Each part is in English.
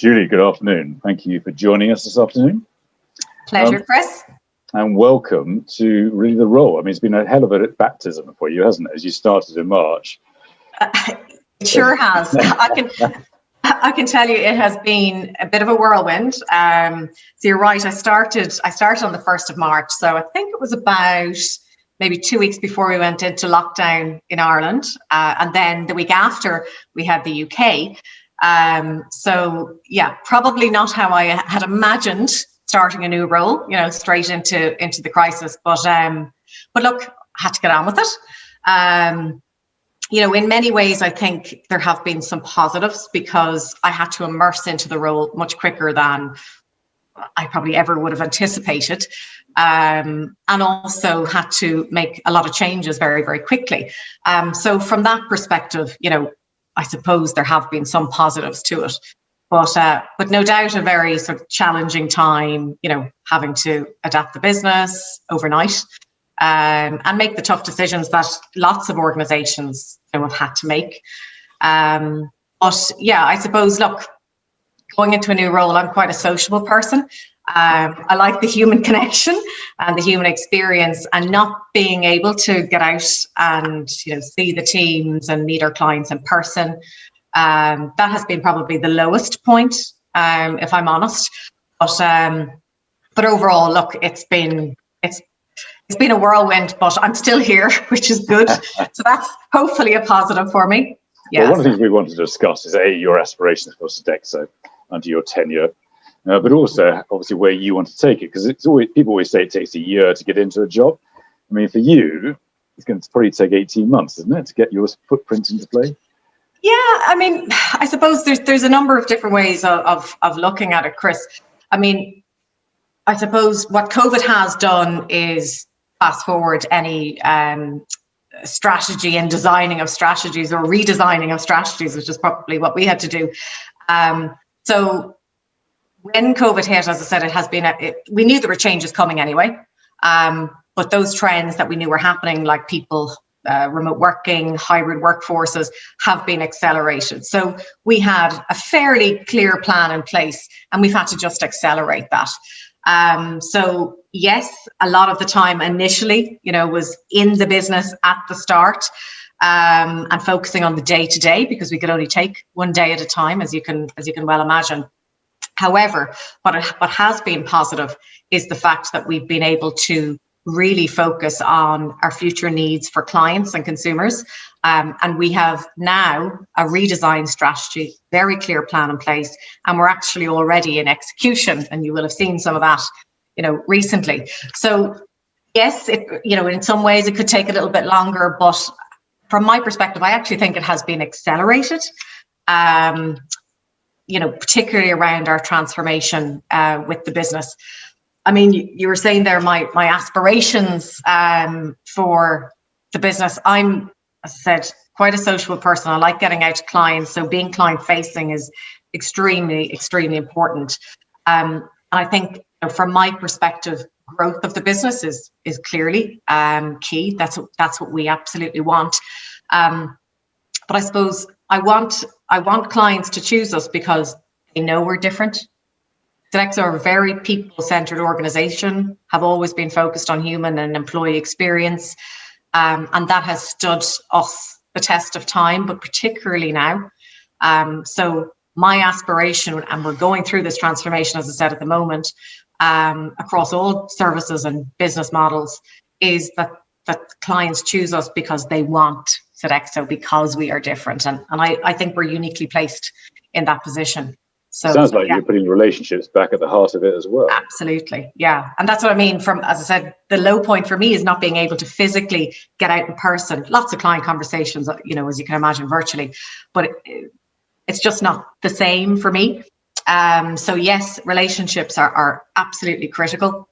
Julie, good afternoon. Thank you for joining us this afternoon. Pleasure, Chris. And welcome to really the role. I mean, it's been a hell of a baptism for you, hasn't it? As you started in March. It sure has. I can tell you it has been a bit of a whirlwind. So you're right. I started on the 1st of March. So I think it was about maybe 2 weeks before we went into lockdown in Ireland. And then the week after we had the UK. So yeah, probably not how I had imagined starting a new role, straight into the crisis. But look, I had to get on with it. In many ways, I think there have been some positives because I had to immerse into the role much quicker than I probably ever would have anticipated. And also had to make a lot of changes very, very quickly. So from that perspective, I suppose there have been some positives to it. But no doubt a very sort of challenging time, having to adapt the business overnight and make the tough decisions that lots of organizations have had to make. But yeah, I suppose, look, going into a new role, I'm quite a sociable person. I like the human connection and the human experience, and not being able to get out and see the teams and meet our clients in person. That has been probably the lowest point, if I'm honest. But overall, look, it's been a whirlwind, but I'm still here, which is good. So that's hopefully a positive for me. Yeah. Well, one of the things we want to discuss is your aspirations for Sodexo under your tenure, but also obviously where you want to take it, because people always say it takes a year to get into a job. I mean, for you, it's going to probably take 18 months, isn't it, to get your footprint into play? Yeah, I mean, I suppose there's a number of different ways of looking at it, Chris. I mean, I suppose what COVID has done is fast forward any strategy and designing of strategies or redesigning of strategies, which is probably what we had to do. So when COVID hit, as I said, it has been, we knew there were changes coming anyway, but those trends that we knew were happening, like people, remote working, hybrid workforces, have been accelerated. So we had a fairly clear plan in place, and we've had to just accelerate that. So yes, a lot of the time initially, was in the business at the start, and focusing on the day to day, because we could only take one day at a time, as you can well imagine. However, what has been positive is the fact that we've been able to really focus on our future needs for clients and consumers. And we have now a redesigned strategy, very clear plan in place, and we're actually already in execution. And you will have seen some of that, recently. So yes, in some ways it could take a little bit longer, but from my perspective, I actually think it has been accelerated. Particularly around our transformation with the business. I mean, you were saying there, my aspirations for the business. I'm, as I said, quite a social person. I like getting out to clients. So being client facing is extremely, extremely important. And I think from my perspective, growth of the business is clearly key. That's what we absolutely want. But I suppose I want clients to choose us because they know we're different. Sodexo are a very people-centered organization, have always been focused on human and employee experience, and that has stood us the test of time, but particularly now. So my aspiration, and we're going through this transformation, as I said, at the moment, across all services and business models, is that clients choose us because they want Sodexo, because we are different. And I think we're uniquely placed in that position. So sounds like you're putting relationships back at the heart of it as well. Absolutely. Yeah. And that's what I mean from, as I said, the low point for me is not being able to physically get out in person. Lots of client conversations, as you can imagine, virtually, but it's just not the same for me. So yes, relationships are absolutely critical.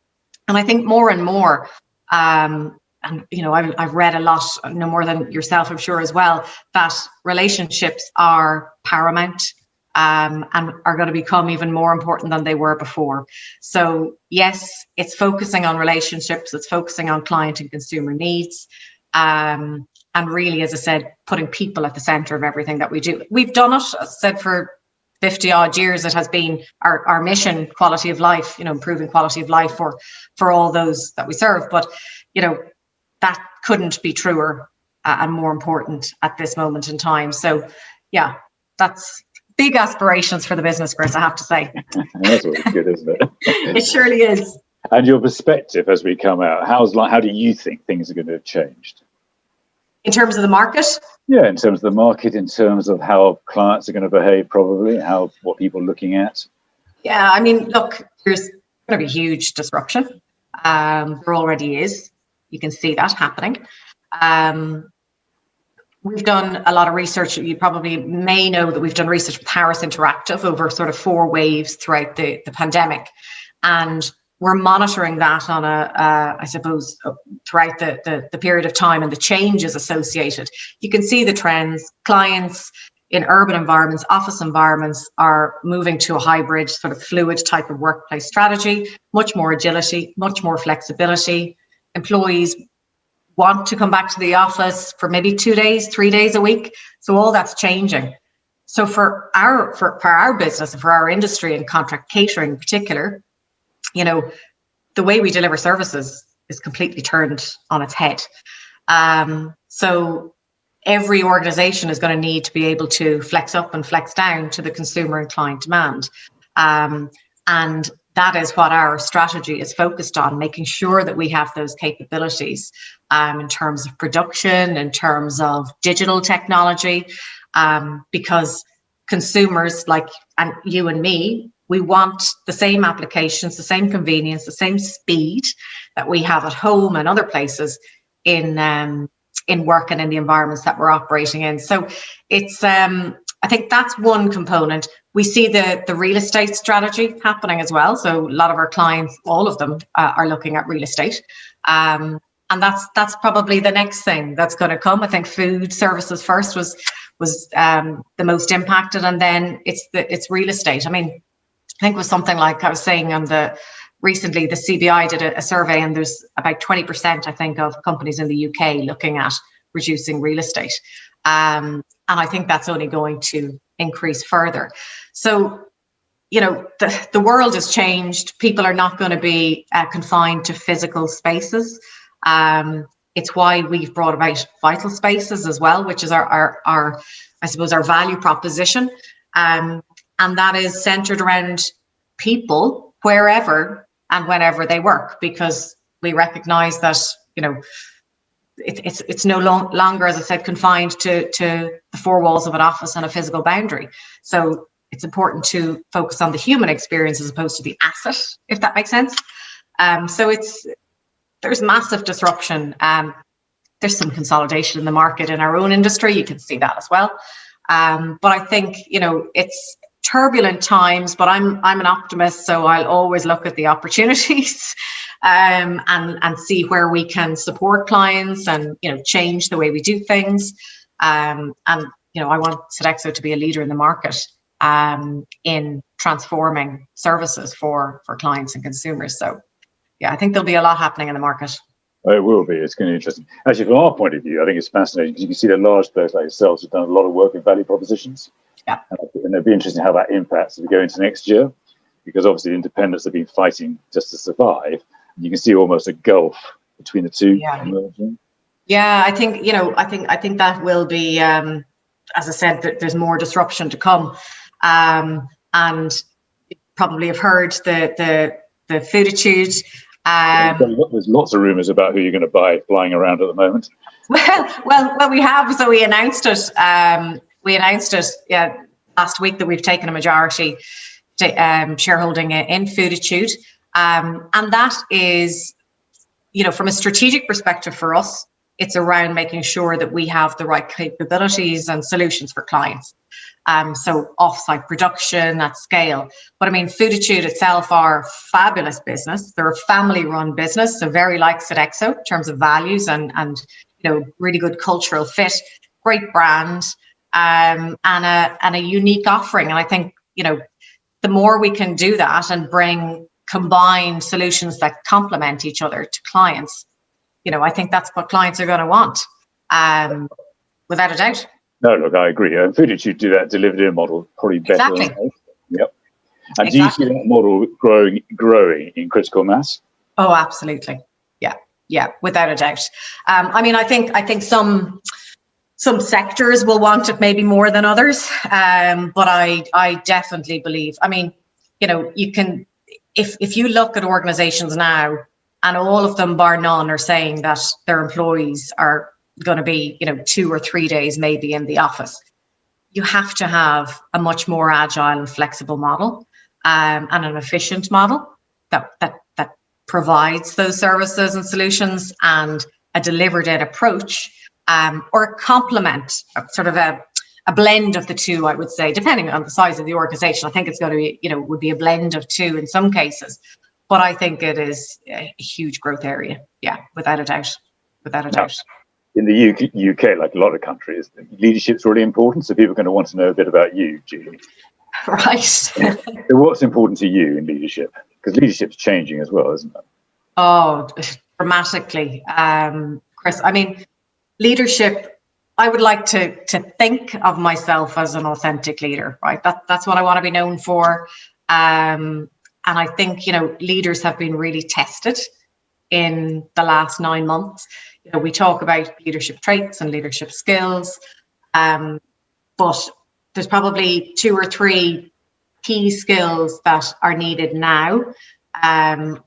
And I think more and more, and I've read a lot, no more than yourself, I'm sure as well, that relationships are paramount. And are going to become even more important than they were before. So yes, it's focusing on relationships, it's focusing on client and consumer needs, and really, as I said, putting people at the center of everything that we do. We've done it, as I said, for 50 odd years, it has been our mission, quality of life, improving quality of life for all those that we serve. But, that couldn't be truer and more important at this moment in time. So, yeah, that's big aspirations for the business, Chris, I have to say. That's always good, isn't it? It surely is. And your perspective as we come out, how do you think things are going to have changed? In terms of the market? Yeah, in terms of the market, in terms of how clients are going to behave, probably, what people are looking at. Yeah, I mean, look, there's going to be huge disruption. There already is. You can see that happening. We've done a lot of research. You probably may know that we've done research with Harris Interactive over sort of 4 waves throughout the pandemic. And we're monitoring that on I suppose, throughout the period of time and the changes associated. You can see the trends. Clients in urban environments, office environments are moving to a hybrid, sort of fluid type of workplace strategy, much more agility, much more flexibility. Employees want to come back to the office for maybe 2 days, 3 days a week. So all that's changing. So for our business and for our industry and contract catering in particular, the way we deliver services is completely turned on its head. So every organization is going to need to be able to flex up and flex down to the consumer and client demand. And that is what our strategy is focused on, making sure that we have those capabilities in terms of production, in terms of digital technology, because consumers like you and me, we want the same applications, the same convenience, the same speed that we have at home and other places in work and in the environments that we're operating in. So it's I think that's one component. We see the real estate strategy happening as well. So a lot of our clients, all of them, are looking at real estate. And that's probably the next thing that's going to come. I think food services first was the most impacted, and then it's real estate. I mean, I think it was something like I was saying recently, the CBI did a survey, and there's about 20%, I think, of companies in the UK looking at reducing real estate. And I think that's only going to increase further. So, the world has changed. People are not going to be confined to physical spaces. It's why we've brought about vital spaces as well, which is our I suppose, our value proposition. And that is centered around people wherever and whenever they work, because we recognize that, it's no longer, as I said, confined to the 4 walls of an office and a physical boundary. So it's important to focus on the human experience as opposed to the asset, if that makes sense. So there's massive disruption. There's some consolidation in the market in our own industry. You can see that as well. But I think, it's turbulent times, but I'm an optimist, so I'll always look at the opportunities and see where we can support clients and change the way we do things. And I want Sodexo to be a leader in the market in transforming services for clients and consumers. So yeah, I think there'll be a lot happening in the market. It will be. It's going to be interesting. Actually, from our point of view, I think it's fascinating because you can see that large players like yourselves have done a lot of work with value propositions. Yeah. And it'll be interesting how that impacts as we go into next year, because obviously the independents have been fighting just to survive. You can see almost a gulf between the two emerging. Yeah, I think I think that will be, as I said, that there's more disruption to come, and you probably have heard the Futitude. There's lots of rumours about who you're going to buy flying around at the moment. Well, we have. So we announced it. Last week that we've taken a majority shareholding in Futitude, and that is, from a strategic perspective for us, it's around making sure that we have the right capabilities and solutions for clients. So offsite production at scale. But I mean, Futitude itself are a fabulous business. They're a family-run business, so very like Sodexo in terms of values and really good cultural fit, great brand, and a unique offering. And I think the more we can do that and bring combined solutions that complement each other to clients, I think that's what clients are going to want, without a doubt. No, look, I agree. Futitude do that delivered in model probably better Exactly. than most. Yep. And Exactly. do you see that model growing in critical mass? Oh, absolutely. Yeah, without a doubt. I mean, I think some sectors will want it maybe more than others, but I definitely believe. I mean, you can, if you look at organizations now, and all of them bar none are saying that their employees are going to be 2 or 3 days maybe in the office. You have to have a much more agile and flexible model, and an efficient model that provides those services and solutions, and a delivered in approach, or a complement, sort of a blend of the two, I would say, depending on the size of the organization. I think it's going to be, would be a blend of two in some cases, but I think it is a huge growth area. Yeah, without a doubt. In the UK, like a lot of countries, leadership's really important. So people are going to want to know a bit about you, Julie. Right. So what's important to you in leadership? Because leadership's changing as well, isn't it? Oh, dramatically, Chris. I mean, leadership, I would like to think of myself as an authentic leader, right? That's what I want to be known for. And I think, leaders have been really tested in the last 9 months. We talk about leadership traits and leadership skills, but there's probably 2 or 3 key skills that are needed now,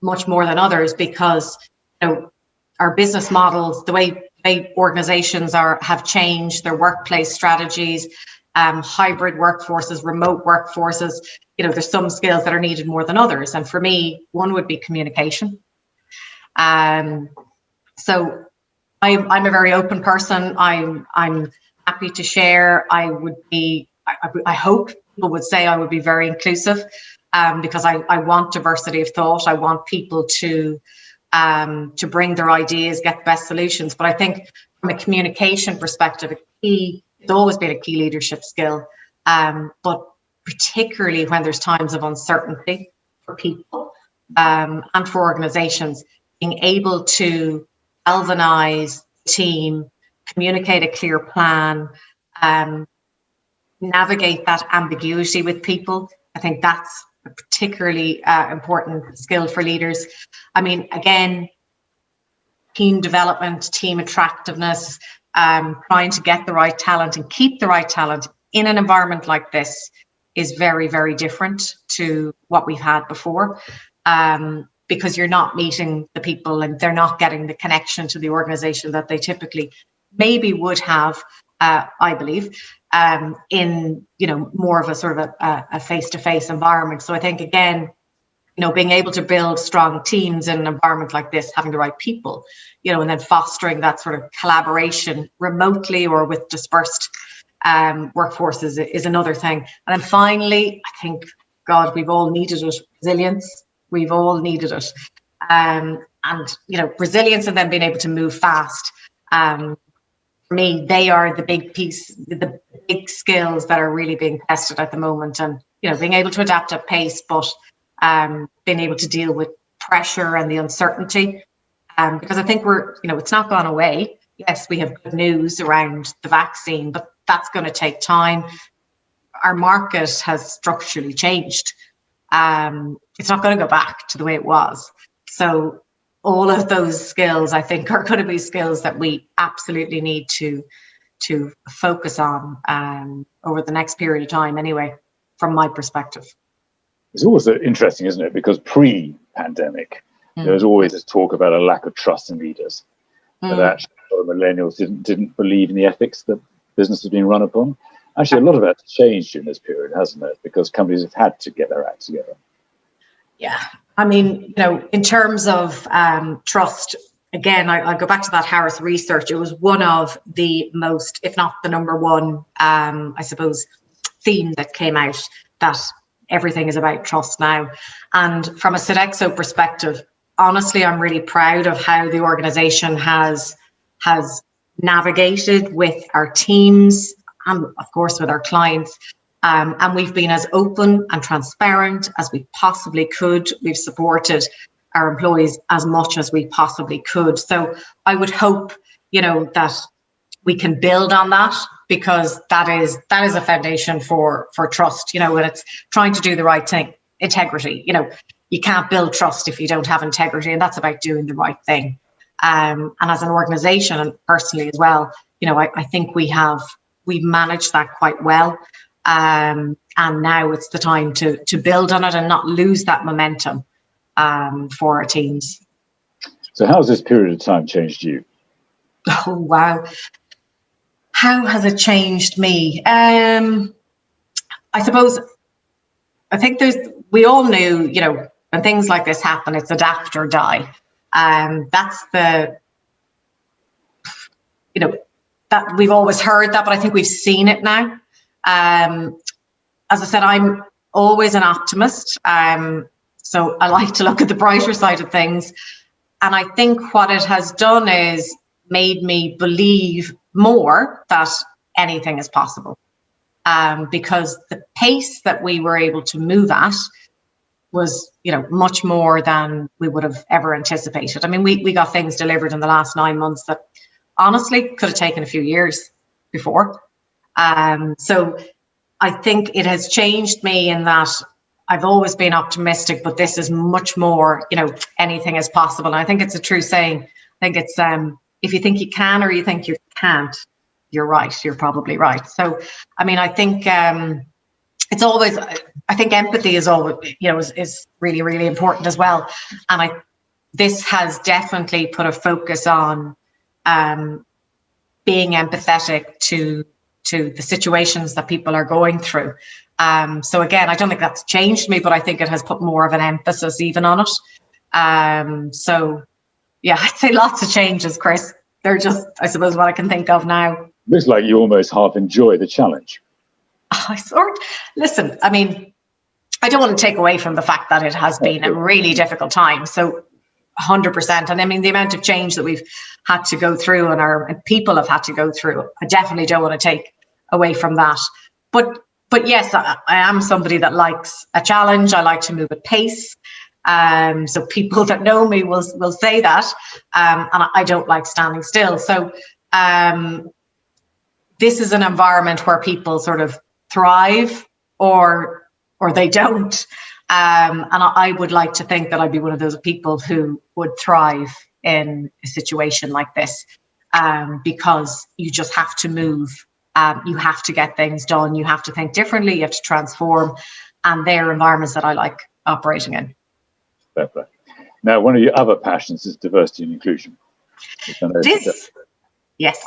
much more than others, because our business models, the way organizations have changed, their workplace strategies, hybrid workforces, remote workforces. There's some skills that are needed more than others, and for me, one would be communication. So I'm a very open person. I'm happy to share. I hope people would say I would be very inclusive, because I want diversity of thought. I want people to bring their ideas, get the best solutions. But I think from a communication perspective, it's always been a key leadership skill. But particularly when there's times of uncertainty for people, and for organizations, being able to galvanize the team, communicate a clear plan, navigate that ambiguity with people. I think that's a particularly important skill for leaders. I mean, again, team development, team attractiveness, trying to get the right talent and keep the right talent in an environment like this is very, very different to what we've had before, because you're not meeting the people and they're not getting the connection to the organization that they typically maybe would have, I believe, in more of a sort of a face-to-face environment. So I think, again, being able to build strong teams in an environment like this, having the right people, and then fostering that sort of collaboration remotely or with dispersed workforces is another thing. And then finally, I think, God, we've all needed it. Resilience, we've all needed it. And resilience, and then being able to move fast. For me, they are the big piece, the big skills that are really being tested at the moment. And, being able to adapt at pace, but being able to deal with pressure and the uncertainty. Because I think it's not gone away. Yes, we have good news around the vaccine, but that's going to take time. Our market has structurally changed. It's not going to go back to the way it was. So all of those skills, I think, are going to be skills that we absolutely need to focus on over the next period of time, anyway, from my perspective. It's also interesting, isn't it? Because pre-pandemic, there was always this talk about a lack of trust in leaders. That actually a lot of millennials didn't believe in the ethics that business was being run upon. Actually, a lot of that's changed in this period, hasn't it? Because companies have had to get their act together. Yeah. I mean, in terms of trust, again, I'll go back to that Harris research. It was one of the most, if not the number one, I suppose, theme that came out, that everything is about trust now. And from a Sodexo perspective, honestly, I'm really proud of how the organization has navigated with our teams and, of course, with our clients. And we've been as open and transparent as we possibly could. We've supported our employees as much as we possibly could. So I would hope, that we can build on that, because that is a foundation for trust, and it's trying to do the right thing. Integrity, you can't build trust if you don't have integrity, and that's about doing the right thing. And as an organization, and personally as well, I think we've managed that quite well. And now it's the time to build on it and not lose that momentum for our teams. So how has this period of time changed you? Oh, wow. How has it changed me? I think we all knew, when things like this happen, it's adapt or die. That's that we've always heard that, but I think we've seen it now. As I said, I'm always an optimist. So I like to look at the brighter side of things. And I think what it has done is made me believe more that anything is possible. Because the pace that we were able to move at was, much more than we would have ever anticipated. I mean, we got things delivered in the last 9 months that honestly could have taken a few years before. So I think it has changed me in that I've always been optimistic, but this is much more, anything is possible. And I think it's a true saying. I think it's, if you think you can or you think you can't, you're right. You're probably right. So, I mean, I think it's always, I think empathy is always, is really, really important as well. And this has definitely put a focus on being empathetic to the situations that people are going through. So again, I don't think that's changed me, but I think it has put more of an emphasis even on it. So yeah, I'd say lots of changes, Chris. They're just, I suppose, what I can think of now. Looks like you almost half enjoy the challenge. Listen, I mean, I don't want to take away from the fact that it has been a really difficult time. So 100%. And I mean, the amount of change that we've had to go through and our people have had to go through, I definitely don't want to take away from that. But yes, I am somebody that likes a challenge. I like to move at pace. So people that know me will say that. And I don't like standing still. So this is an environment where people sort of thrive or they don't. And I would like to think that I'd be one of those people who would thrive in a situation like this, because you just have to move. You have to get things done. You have to think differently. You have to transform. And they're environments that I like operating in. Perfect. Now, one of your other passions is diversity and inclusion. Yes.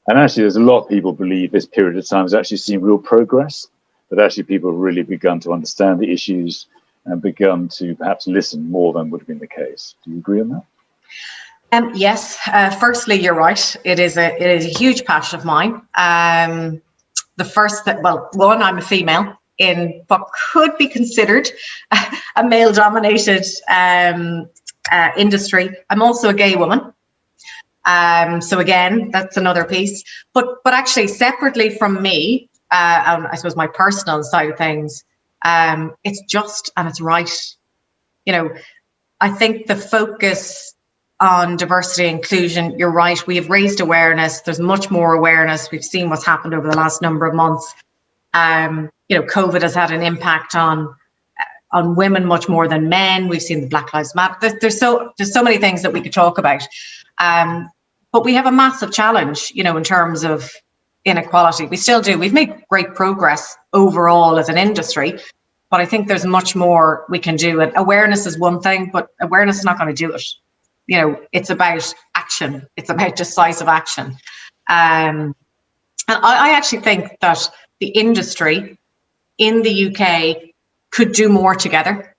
And actually, there's a lot of people believe this period of time has actually seen real progress, that actually people have really begun to understand the issues and begun to perhaps listen more than would have been the case. Do you agree on that? Yes. Firstly, you're right. It is a huge passion of mine. I'm a female in what could be considered a male-dominated industry. I'm also a gay woman. So again, that's another piece. But actually, separately from me, I suppose my personal side of things, it's just, and it's right. I think the focus on diversity and inclusion, you're right, we have raised awareness. There's much more awareness. We've seen what's happened over the last number of months. COVID has had an impact on women much more than men. We've seen the Black Lives Matter. There's so many things that we could talk about. But we have a massive challenge, in terms of inequality. We still do. We've made great progress overall as an industry, but I think there's much more we can do. And awareness is one thing, but awareness is not going to do it. It's about action. It's about decisive action. And I actually think that the industry in the UK could do more together.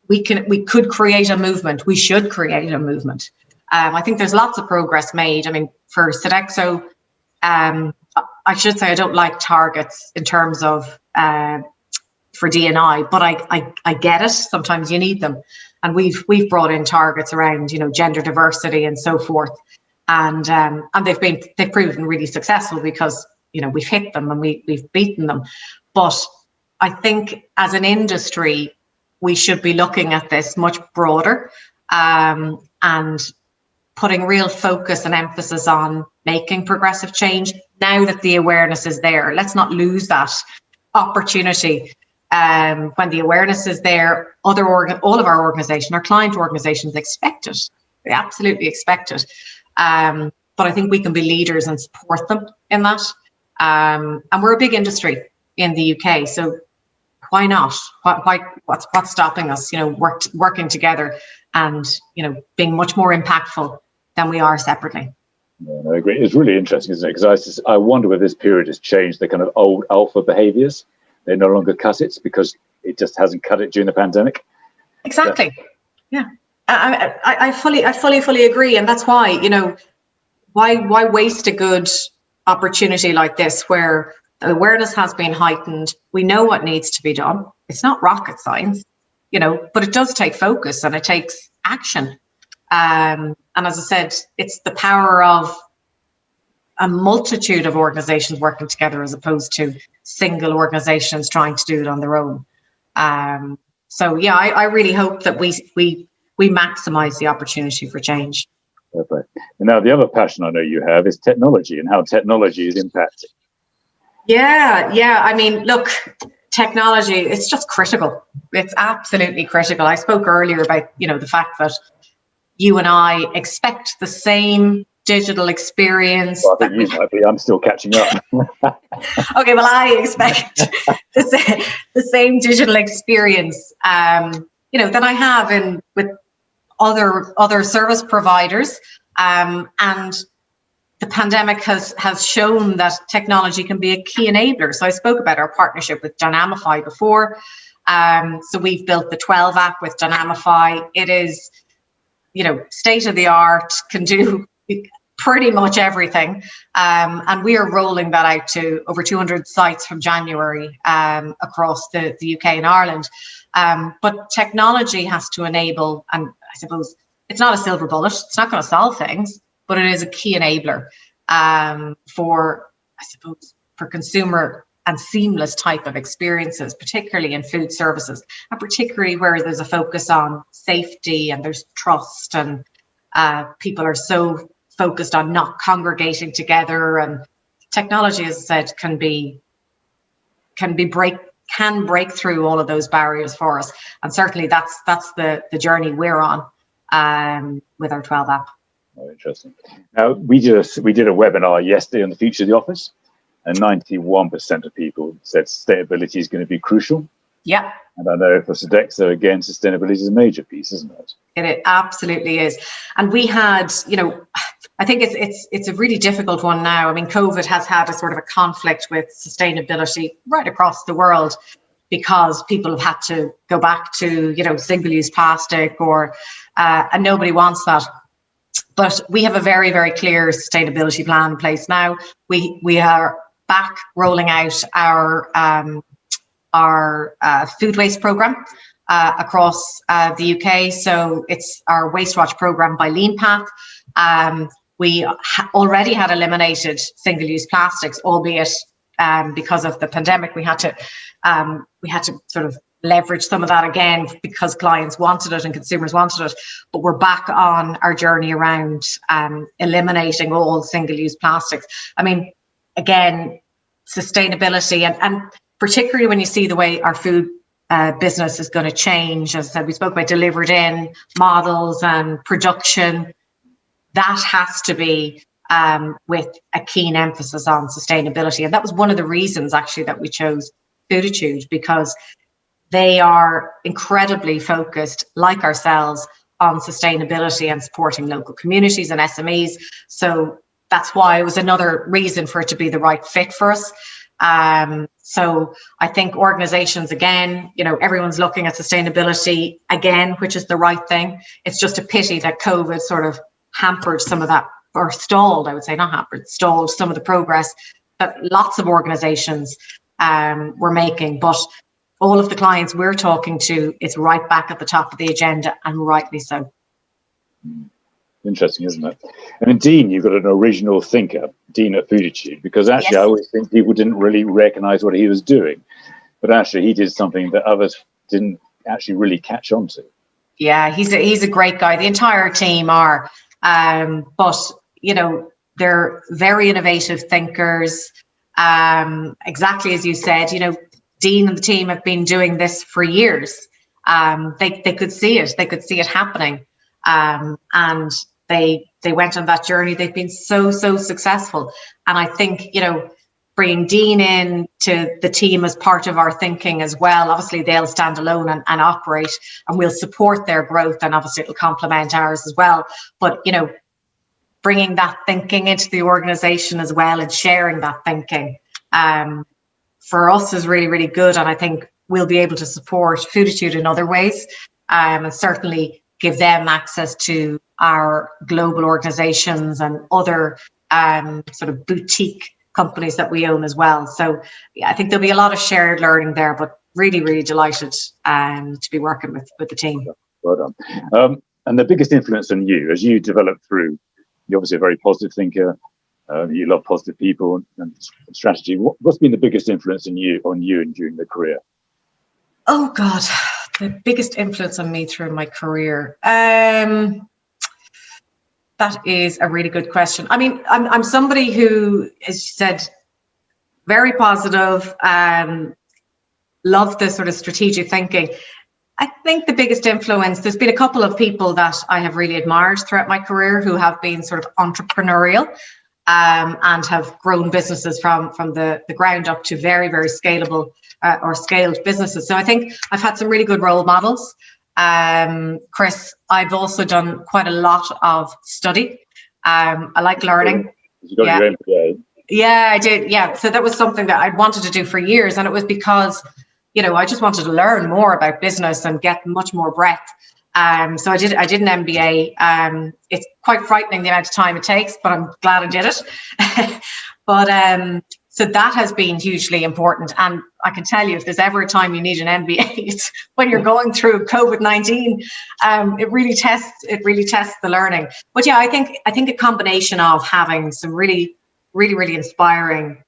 We could create a movement. We should create a movement. I think there's lots of progress made. I mean, for Sodexo, I should say I don't like targets in terms of for D&I, but I get it. Sometimes you need them, and we've brought in targets around gender diversity and so forth, and they've proven really successful because we've hit them and we've beaten them. But I think as an industry, we should be looking at this much broader, and putting real focus and emphasis on making progressive change now that the awareness is there. Let's not lose that opportunity. When the awareness is there, all of our organization, our client organizations expect it. They absolutely expect it. But I think we can be leaders and support them in that. And we're a big industry in the UK, so why not? What's stopping us? Working together and being much more impactful than we are separately. Yeah, I agree. It's really interesting, isn't it? Because I wonder whether this period has changed the kind of old alpha behaviours. They no longer cut it because it just hasn't cut it during the pandemic. Exactly. Yeah, I fully agree, and that's why why waste a good opportunity like this where the awareness has been heightened. We know what needs to be done. It's not rocket science, but it does take focus and it takes action. And as I said, it's the power of a multitude of organizations working together as opposed to single organizations trying to do it on their own. So yeah, I really hope that we maximize the opportunity for change. Perfect. And now the other passion I know you have is technology and how technology is impacting. Yeah. I mean, look, technology, it's just critical. It's absolutely critical. I spoke earlier about, the fact that you and I expect the same digital experience. Well, I think you might be. I'm still catching up. Okay, well, I expect the same digital experience, that I have with other service providers, and the pandemic has shown that technology can be a key enabler. So I spoke about our partnership with Dynamify before. So we've built the 12 app with Dynamify. It is, state of the art, can do pretty much everything. And we are rolling that out to over 200 sites from January across the UK and Ireland. But technology has to enable, and I suppose it's not a silver bullet, it's not going to solve things, but it is a key enabler for consumer and seamless type of experiences, particularly in food services, and particularly where there's a focus on safety and there's trust, and people are so focused on not congregating together. And technology, as I said, can break through all of those barriers for us. And certainly that's the journey we're on with our 12 app. Oh, interesting. Now, we did a webinar yesterday on the future of the office, and 91% of people said sustainability is going to be crucial. Yeah. And I know for Sodexo, again, sustainability is a major piece, isn't it? It absolutely is. And we had, I think it's a really difficult one now. I mean, COVID has had a sort of a conflict with sustainability right across the world, because people have had to go back to, single-use plastic and nobody wants that. But we have a very, very clear sustainability plan in place now. We are back rolling out our food waste program across the UK. So it's our Waste Watch program by Lean Path. We already had eliminated single-use plastics, albeit because of the pandemic, we had to sort of leverage some of that again because clients wanted it and consumers wanted it. But we're back on our journey around eliminating all single-use plastics. I mean, again, sustainability and particularly when you see the way our food business is going to change. As I said, we spoke about delivered in models and production. That has to be with a keen emphasis on sustainability. And that was one of the reasons actually that we chose Futitude, because they are incredibly focused, like ourselves, on sustainability and supporting local communities and SMEs. So that's why it was another reason for it to be the right fit for us. So I think organizations, again, everyone's looking at sustainability again, which is the right thing. It's just a pity that COVID sort of hampered some of that, or stalled, I would say, not hampered, stalled some of the progress that lots of organizations were making. But all of the clients we're talking to, it's right back at the top of the agenda, and rightly so. Interesting, isn't it? And in Dean, you've got an original thinker, Deena Futitude, because actually, yes, I always think people didn't really recognize what he was doing, but actually he did something that others didn't actually really catch on to. Yeah, he's a great guy. The entire team are. But, they're very innovative thinkers. Exactly as you said, Dean and the team have been doing this for years. They could see it. They could see it happening. And they went on that journey. They've been so successful. And I think, bringing Dean in to the team as part of our thinking as well. Obviously, they'll stand alone and operate, and we'll support their growth, and obviously it'll complement ours as well. But, bringing that thinking into the organization as well and sharing that thinking for us is really, really good. And I think we'll be able to support Futitude in other ways, and certainly give them access to our global organizations and other sort of boutique companies that we own as well. So yeah, I think there'll be a lot of shared learning there, but really, really delighted to be working with the team. Well done. And the biggest influence on you as you develop through, you're obviously a very positive thinker. You love positive people and strategy. What's been the biggest influence on you and during the career? Oh God, the biggest influence on me through my career. That is a really good question. I mean, I'm somebody who, as you said, very positive, love the sort of strategic thinking. I think the biggest influence, there's been a couple of people that I have really admired throughout my career who have been sort of entrepreneurial and have grown businesses from the ground up to very, very scalable or scaled businesses. So I think I've had some really good role models. Chris, I've also done quite a lot of study. I like learning. You got your MBA. Yeah, I did. Yeah. So that was something that I'd wanted to do for years. And it was because, I just wanted to learn more about business and get much more breadth. So I did an MBA. It's quite frightening the amount of time it takes, but I'm glad I did it. But so that has been hugely important. And I can tell you, if there's ever a time you need an MBA, it's when you're going through COVID-19. It really tests the learning. But yeah, I think a combination of having some really, really, really inspiring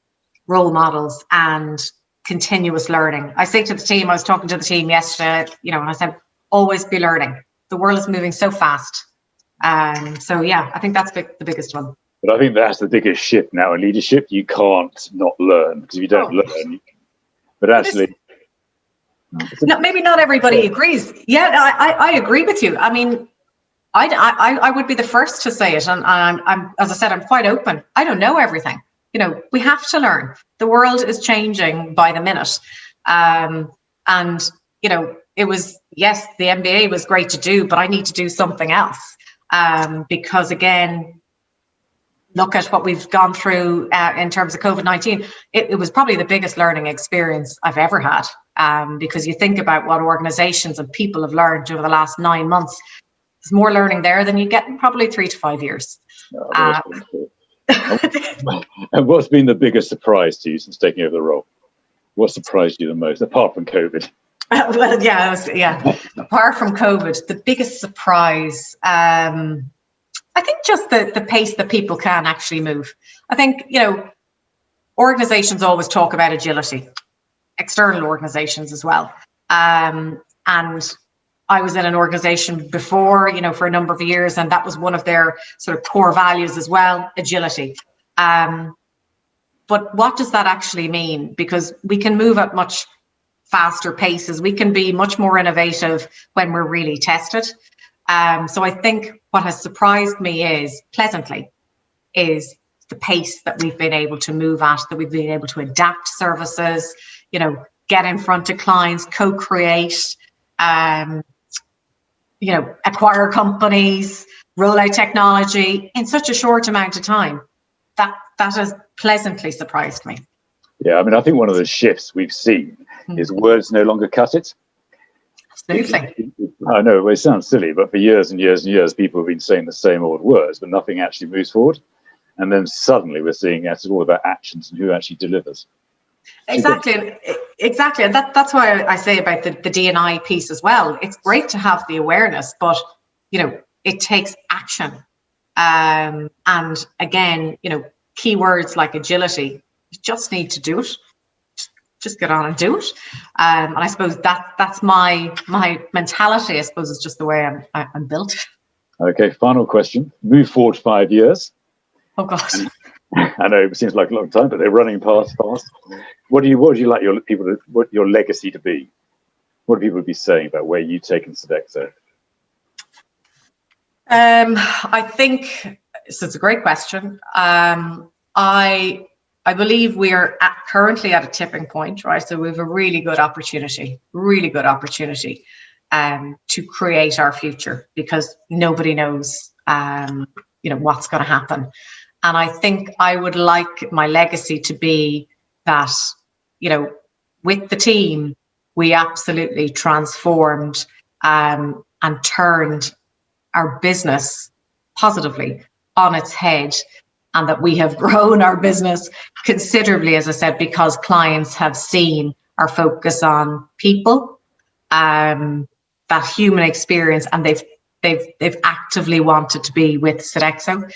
role models and continuous learning. I say to the team, I was talking to the team yesterday, and I said, always be learning. The world is moving so fast. So yeah, I think that's the biggest one. But I think that's the biggest shift now in leadership. You can't not learn, because if you don't learn, but actually, maybe not everybody agrees. Yeah, I agree with you. I mean, I would be the first to say it, and I'm as I said, I'm quite open. I don't know everything. We have to learn. The world is changing by the minute, and it was, yes, the MBA was great to do, but I need to do something else because again, look at what we've gone through in terms of COVID-19. It was probably the biggest learning experience I've ever had because you think about what organizations and people have learned over the last 9 months. There's more learning there than you get in probably 3 to 5 years. And what's been the biggest surprise to you since taking over the role? What surprised you the most, apart from COVID? Well, yeah. Apart from COVID, the biggest surprise, I think just the pace that people can actually move. I think, organizations always talk about agility, external organizations as well. And I was in an organization before, for a number of years, and that was one of their sort of core values as well, agility. But what does that actually mean? Because we can move at much faster paces. We can be much more innovative when we're really tested. So I think what has surprised me pleasantly, is the pace that we've been able to move at, that we've been able to adapt services, get in front of clients, co-create, acquire companies, roll out technology in such a short amount of time. That has pleasantly surprised me. Yeah, I mean, I think one of the shifts we've seen is words no longer cut it. Absolutely. I know it sounds silly, but for years and years and years, people have been saying the same old words, but nothing actually moves forward. And then suddenly we're seeing it's all about actions and who actually delivers. Exactly. And that's why I say about the D&I piece as well. It's great to have the awareness, but, it takes action. And again, keywords like agility, you just need to do it. Just get on and do it. And I suppose that's my mentality. I suppose it's just the way I'm built. Okay, final question. Move forward 5 years. Oh God. I know it seems like a long time, but they're running past fast. What would you like what your legacy to be? What do people be saying about where you've taken Sodexo? I think so. It's a great question. I believe we are currently at a tipping point, right? So we have a really good opportunity to create our future, because nobody knows, what's going to happen. And I think I would like my legacy to be that, with the team, we absolutely transformed and turned our business positively on its head, and that we have grown our business considerably, as I said, because clients have seen our focus on people, that human experience, and they've actively wanted to be with Sodexo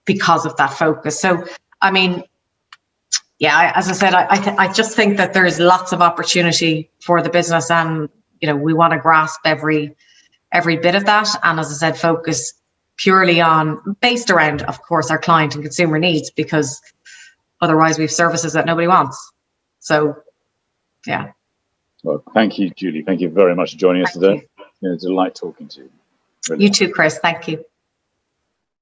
because of that focus. So, I mean, yeah, as I said, I just think that there's lots of opportunity for the business, and we want to grasp every bit of that, and as I said, focus purely based around, of course, our client and consumer needs, because otherwise we have services that nobody wants. So, yeah. Well, thank you, Julie. Thank you very much for joining us today. It's been a delight talking to you. Really. You too, Chris. Thank you.